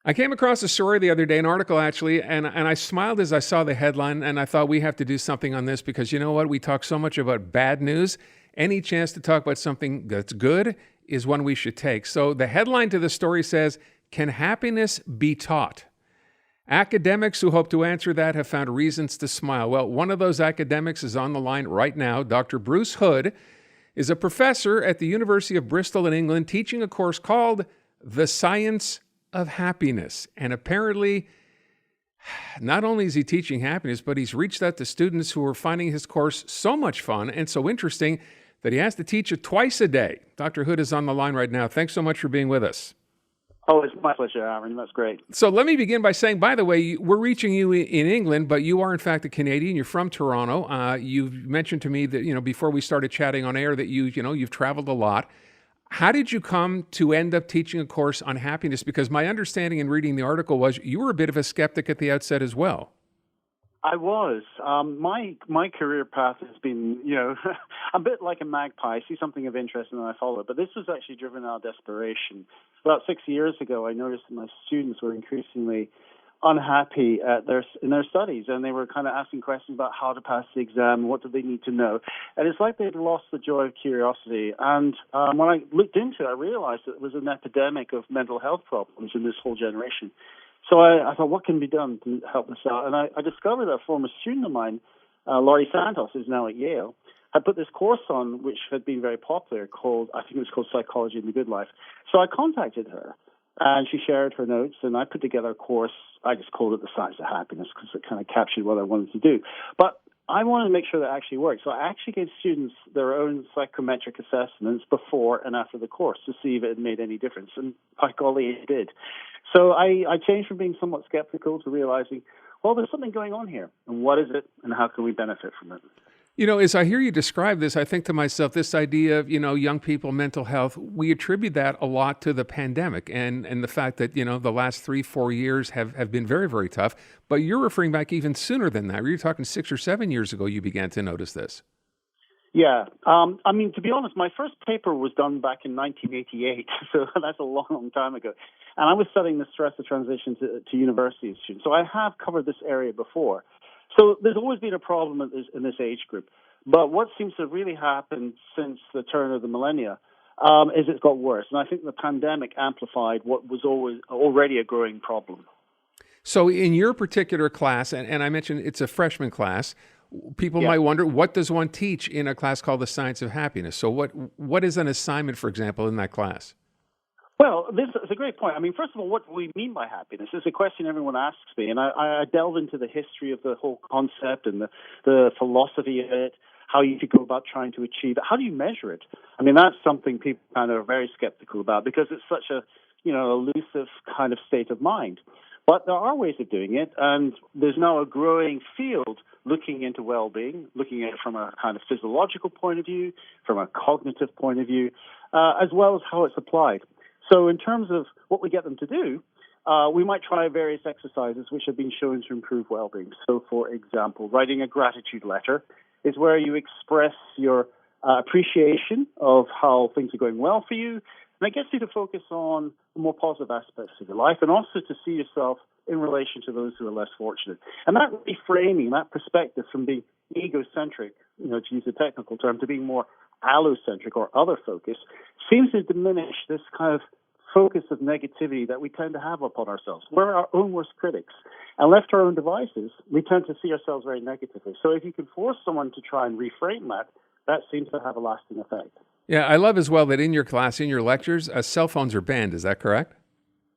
I came across a story the other day, an article actually, and I smiled as I saw the headline, and I thought we have to do something on this because you know what? We talk so much about bad news. Any chance to talk about something that's good is one we should take. So the headline to the story says, "Can happiness be taught?" Academics who hope to answer that have found reasons to smile. Well, one of those academics is on the line right now. Dr. Bruce Hood is a professor at the University of Bristol in England teaching a course called The Science of Happiness. And apparently, not only is he teaching happiness, but he's reached out to students who are finding his course so much fun and so interesting that he has to teach it twice a day. Dr. Hood is on the line right now. Thanks so much for being with us. Oh, it's my pleasure, Aaron. That's great. So let me begin by saying, by the way, we're reaching you in England, but you are in fact a Canadian. You're from Toronto. You've mentioned to me that, before we started chatting on air that you've traveled a lot. How did you come to end up teaching a course on happiness? Because my understanding in reading the article was you were a bit of a skeptic at the outset as well. I was. My career path has been, a bit like a magpie. I see something of interest and then I follow it. But this was actually driven out of desperation. About 6 years ago, I noticed that my students were increasingly unhappy in their studies, and they were kind of asking questions about how to pass the exam, what do they need to know. And it's like they'd lost the joy of curiosity. And when I looked into it, I realized that it was an epidemic of mental health problems in this whole generation. So I thought, what can be done to help this out? And I discovered that a former student of mine, Laurie Santos, who's now at Yale, had put this course on, which had been very popular, I think it was called Psychology in the Good Life. So I contacted her, and she shared her notes, and I put together a course. I just called it The Science of Happiness because it kind of captured what I wanted to do. But I wanted to make sure that actually worked. So I actually gave students their own psychometric assessments before and after the course to see if it had made any difference. And by golly, it did. So I changed from being somewhat skeptical to realizing, well, there's something going on here. And what is it? And how can we benefit from it? As I hear you describe this, I think to myself, this idea of, young people, mental health, we attribute that a lot to the pandemic and the fact that, the last 3-4 years have been very, very tough. But you're referring back even sooner than that. You're talking 6 or 7 years ago, you began to notice this. Yeah. To be honest, my first paper was done back in 1988, so that's a long, long time ago. And I was studying the stress of transition to university students. So I have covered this area before. So there's always been a problem in this age group. But what seems to have really happened since the turn of the millennia is it's got worse. And I think the pandemic amplified what was already a growing problem. So in your particular class, and I mentioned it's a freshman class, people might wonder, what does one teach in a class called The Science of Happiness? So what is an assignment, for example, in that class? Well, this is a great point. First of all, what do we mean by happiness? It's a question everyone asks me, and I delve into the history of the whole concept and the philosophy of it, how you could go about trying to achieve it. How do you measure it? That's something people kind of are very skeptical about because it's such a, elusive kind of state of mind. But there are ways of doing it, and there's now a growing field looking into well-being, looking at it from a kind of physiological point of view, from a cognitive point of view, as well as how it's applied. So in terms of what we get them to do, we might try various exercises which have been shown to improve well-being. So, for example, writing a gratitude letter is where you express your appreciation of how things are going well for you. And it gets you to focus on the more positive aspects of your life and also to see yourself in relation to those who are less fortunate. And that reframing, that perspective from being egocentric, to use a technical term, to being more allocentric or other-focused, seems to diminish this kind of focus of negativity that we tend to have upon ourselves. We're our own worst critics. And left to our own devices, we tend to see ourselves very negatively. So if you can force someone to try and reframe that seems to have a lasting effect. Yeah, I love as well that in your class, in your lectures, cell phones are banned. Is that correct?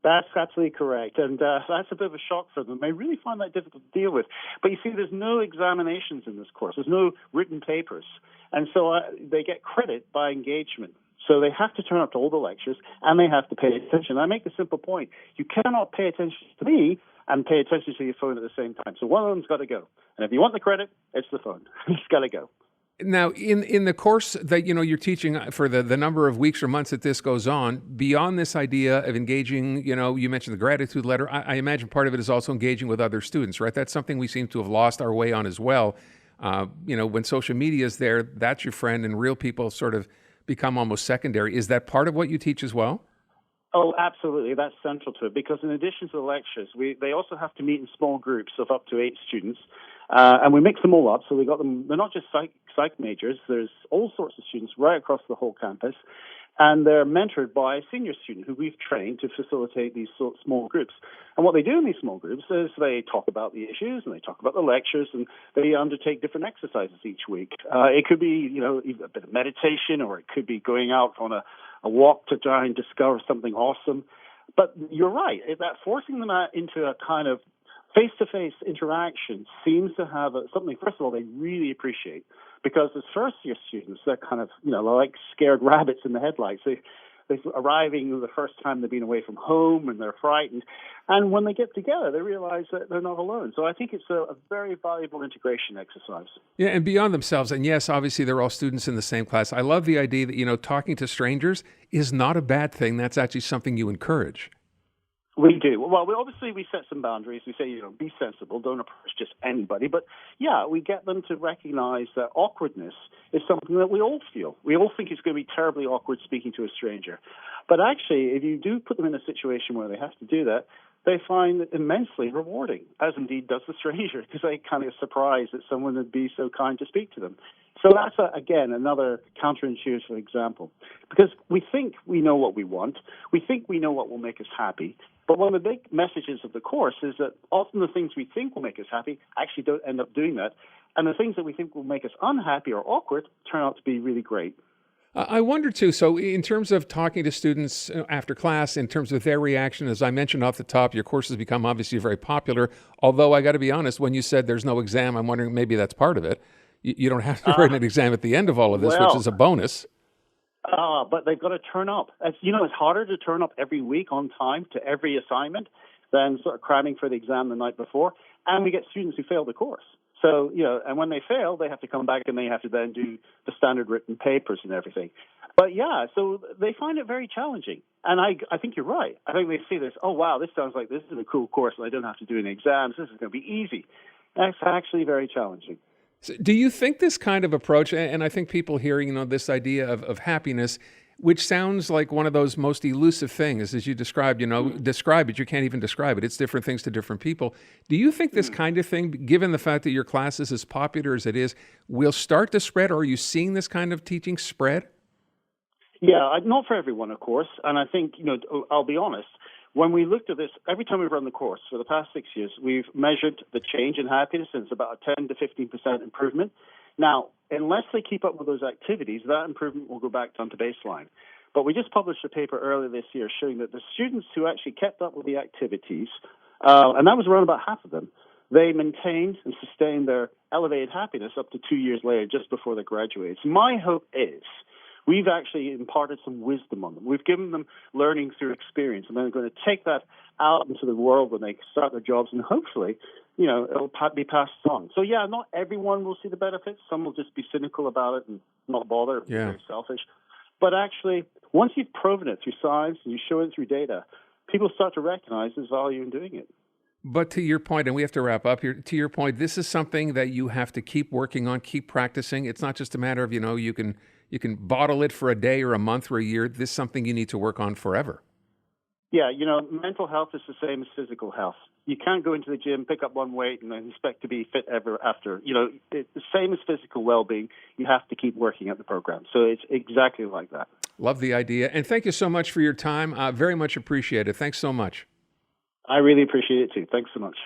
That's absolutely correct. And that's a bit of a shock for them. They really find that difficult to deal with. But you see, there's no examinations in this course. There's no written papers. And so they get credit by engagement. So they have to turn up to all the lectures, and they have to pay attention. I make the simple point. You cannot pay attention to me and pay attention to your phone at the same time. So one of them's got to go. And if you want the credit, it's the phone. It's got to go. Now, in the course that you're teaching for the number of weeks or months that this goes on, beyond this idea of engaging, you mentioned the gratitude letter, I imagine part of it is also engaging with other students, right? That's something we seem to have lost our way on as well. When social media is there, that's your friend, and real people sort of become almost secondary. Is that part of what you teach as well? Oh, absolutely. That's central to it because in addition to the lectures, they also have to meet in small groups of up to 8 students. And we mix them all up. So we got them, they're not just psych majors, there's all sorts of students right across the whole campus. And they're mentored by a senior student who we've trained to facilitate these small groups. And what they do in these small groups is they talk about the issues and they talk about the lectures and they undertake different exercises each week. It could be, either a bit of meditation or it could be going out on a walk to try and discover something awesome. But you're right, that forcing them out into a kind of face-to-face interaction seems to have something, first of all, they really appreciate. Because as first-year students, they're kind of, they're like scared rabbits in the headlights. They're arriving the first time they've been away from home and they're frightened. And when they get together, they realize that they're not alone. So I think it's a very valuable integration exercise. Yeah, and beyond themselves. And yes, obviously, they're all students in the same class. I love the idea that, talking to strangers is not a bad thing. That's actually something you encourage. We do. Well, we set some boundaries. We say, be sensible, don't approach just anybody. But yeah, we get them to recognize that awkwardness is something that we all feel. We all think it's going to be terribly awkward speaking to a stranger. But actually, if you do put them in a situation where they have to do that, they find it immensely rewarding, as indeed does the stranger, because they kind of surprised that someone would be so kind to speak to them. So that's, again, another counterintuitive example. Because we think we know what we want. We think we know what will make us happy. But one of the big messages of the course is that often the things we think will make us happy actually don't end up doing that. And the things that we think will make us unhappy or awkward turn out to be really great. I wonder too, so in terms of talking to students after class, in terms of their reaction, as I mentioned off the top, your course has become obviously very popular. Although I got to be honest, when you said there's no exam, I'm wondering maybe that's part of it. You don't have to write an exam at the end of all of this, which is a bonus. But they've got to turn up. It's harder to turn up every week on time to every assignment than sort of cramming for the exam the night before. And we get students who fail the course. So, and when they fail, they have to come back and they have to then do the standard written papers and everything. But yeah, so they find it very challenging. And I think you're right. I think they see this, oh, wow, this sounds like this is a cool course and I don't have to do any exams. This is going to be easy. That's actually very challenging. So do you think this kind of approach, and I think people hearing, this idea of happiness, which sounds like one of those most elusive things, as you described, describe it, you can't even describe it. It's different things to different people. Do you think this kind of thing, given the fact that your class is as popular as it is, will start to spread, or are you seeing this kind of teaching spread? Yeah, not for everyone, of course. And I think, I'll be honest, when we looked at this, every time we've run the course for the past 6 years, we've measured the change in happiness, and it's about a 10 to 15% improvement. Now, unless they keep up with those activities, that improvement will go back down to baseline. But we just published a paper earlier this year showing that the students who actually kept up with the activities, and that was around about half of them, they maintained and sustained their elevated happiness up to 2 years later, just before they graduated. So my hope is we've actually imparted some wisdom on them. We've given them learning through experience, and they're going to take that out into the world when they start their jobs, and hopefully, it'll be passed on. So, yeah, not everyone will see the benefits. Some will just be cynical about it and not bother, be very selfish. But actually, once you've proven it through science and you show it through data, people start to recognize there's value in doing it. But to your point, and we have to wrap up here, to your point, this is something that you have to keep working on, keep practicing. It's not just a matter of, you can bottle it for a day or a month or a year. This is something you need to work on forever. Yeah, mental health is the same as physical health. You can't go into the gym, pick up one weight, and then expect to be fit ever after. It's the same as physical well-being. You have to keep working at the program. So it's exactly like that. Love the idea. And thank you so much for your time. Very much appreciate it. Thanks so much. I really appreciate it too. Thanks so much.